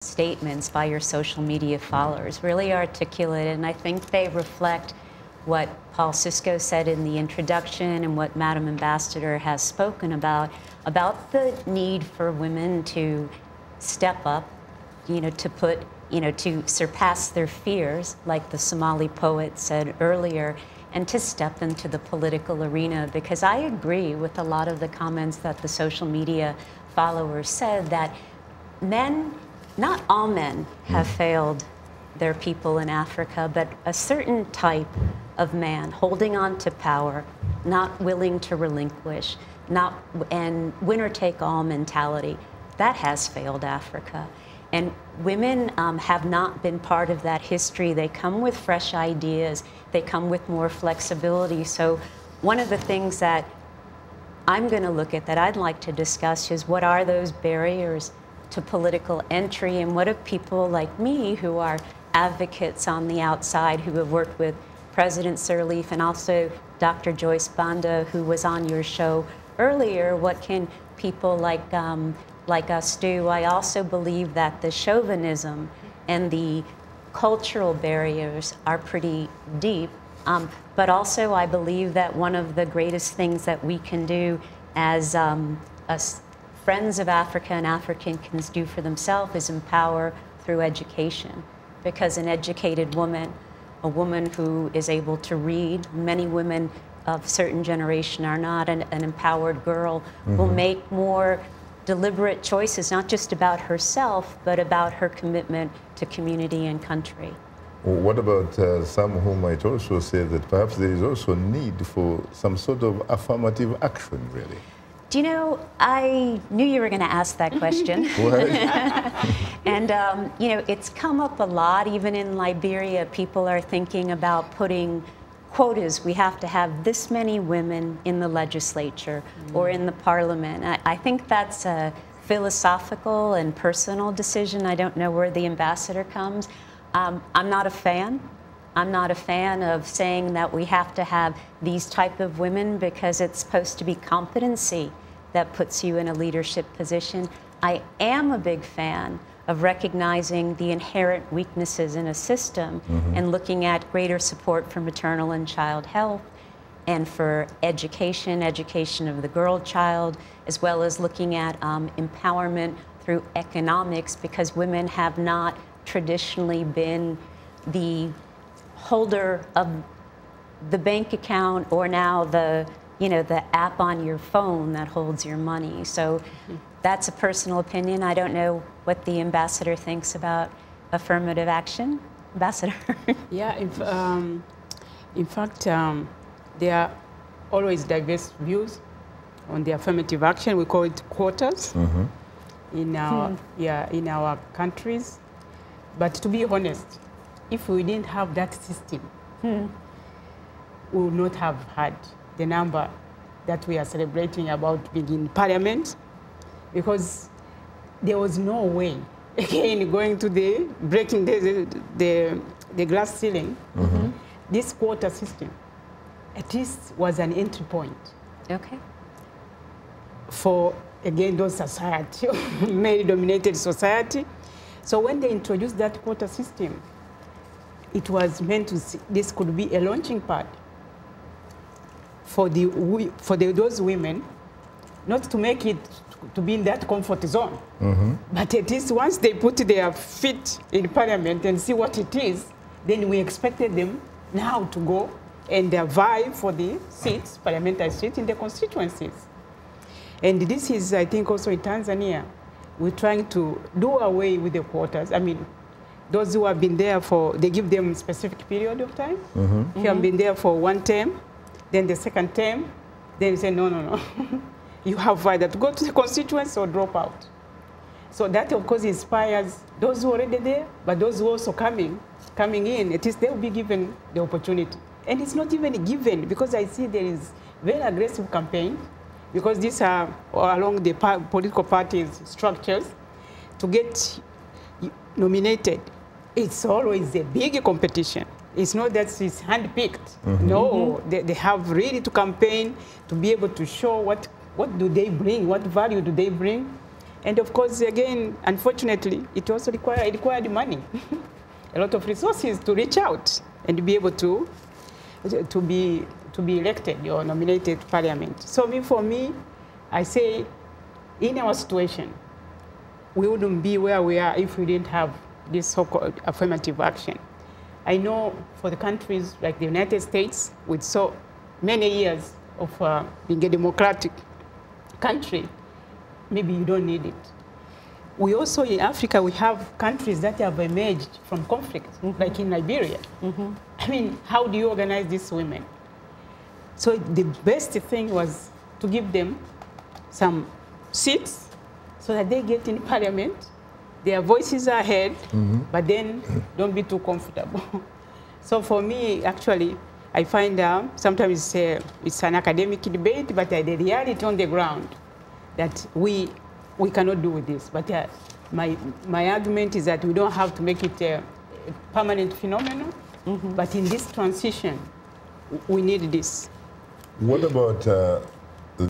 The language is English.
statements by your social media followers, really articulate, and I think they reflect what Paul Sisko said in the introduction and what Madam Ambassador has spoken about the need for women to step up, to surpass their fears, like the Somali poet said earlier, and to step into the political arena, because I agree with a lot of the comments that the social media followers said that men, not all men have failed their people in Africa, but a certain type of man holding on to power, not willing to relinquish, and winner-take-all mentality, that has failed Africa. And women have not been part of that history. They come with fresh ideas. They come with more flexibility. So one of the things that I'm going to look at, that I'd like to discuss, is what are those barriers to political entry, and what do people like me, who are advocates on the outside, who have worked with President Sirleaf and also Dr. Joyce Banda, who was on your show earlier, what can people like us do? I also believe that the chauvinism and the cultural barriers are pretty deep, but also I believe that one of the greatest things that we can do as friends of Africa and Africans do for themselves is empower through education. Because an educated woman, a woman who is able to read, many women of certain generation are not, an empowered girl will make more deliberate choices, not just about herself, but about her commitment to community and country. What about some who might also say that perhaps there is also need for some sort of affirmative action, really? Do you know, I knew you were going to ask that question. And, it's come up a lot. Even in Liberia, people are thinking about putting quotas. We have to have this many women in the legislature or in the parliament. I think that's a philosophical and personal decision. I don't know where the ambassador comes. I'm not a fan. I'm not a fan of saying that we have to have these type of women, because it's supposed to be competency that puts you in a leadership position. I am a big fan of recognizing the inherent weaknesses in a system and looking at greater support for maternal and child health and for education of the girl child, as well as looking at empowerment through economics, because women have not traditionally been the holder of the bank account or now the app on your phone that holds your money. So that's a personal opinion. I don't know what the ambassador thinks about affirmative action. Ambassador? Yeah, in fact, there are always diverse views on the affirmative action. We call it quotas in our countries. But to be honest, if we didn't have that system, we would not have had the number that we are celebrating about being in Parliament, because there was no way, again, going to breaking the glass ceiling. This quota system, at least, was an entry point. Okay. For, again, those society, male-dominated society. So when they introduced that quota system, it was meant to see, this could be a launching pad for those women, not to make it to be in that comfort zone, but at least once they put their feet in Parliament and see what it is, then we expected them now to go and vie for the seats, parliamentary seats in the constituencies. And this is, I think, also in Tanzania, we're trying to do away with the quotas. I mean, those who have been there they give them a specific period of time. If you have been there for one term, then the second term, then you say, no. You have either to go to the constituency or drop out. So that, of course, inspires those who are already there, but those who are also coming in, at least they will be given the opportunity. And it's not even given, because I see there is very aggressive campaign, because these are along the political parties' structures, to get nominated. It's always a big competition. It's not that it's hand-picked. No, they have really to campaign to be able to show what do they bring, what value do they bring. And of course, again, unfortunately, it also required money, a lot of resources to reach out and be able to be elected or nominated to parliament. So for me, I say, in our situation, we wouldn't be where we are if we didn't have this so-called affirmative action. I know for the countries like the United States, with so many years of being a democratic country, maybe you don't need it. We also, in Africa, we have countries that have emerged from conflict, like in Liberia. I mean, how do you organize these women? So the best thing was to give them some seats so that they get in parliament, their voices are heard, but then don't be too comfortable. So for me, actually, I find sometimes it's an academic debate, but the reality on the ground that we cannot do with this. But my argument is that we don't have to make it a permanent phenomenon, but in this transition, we need this. What about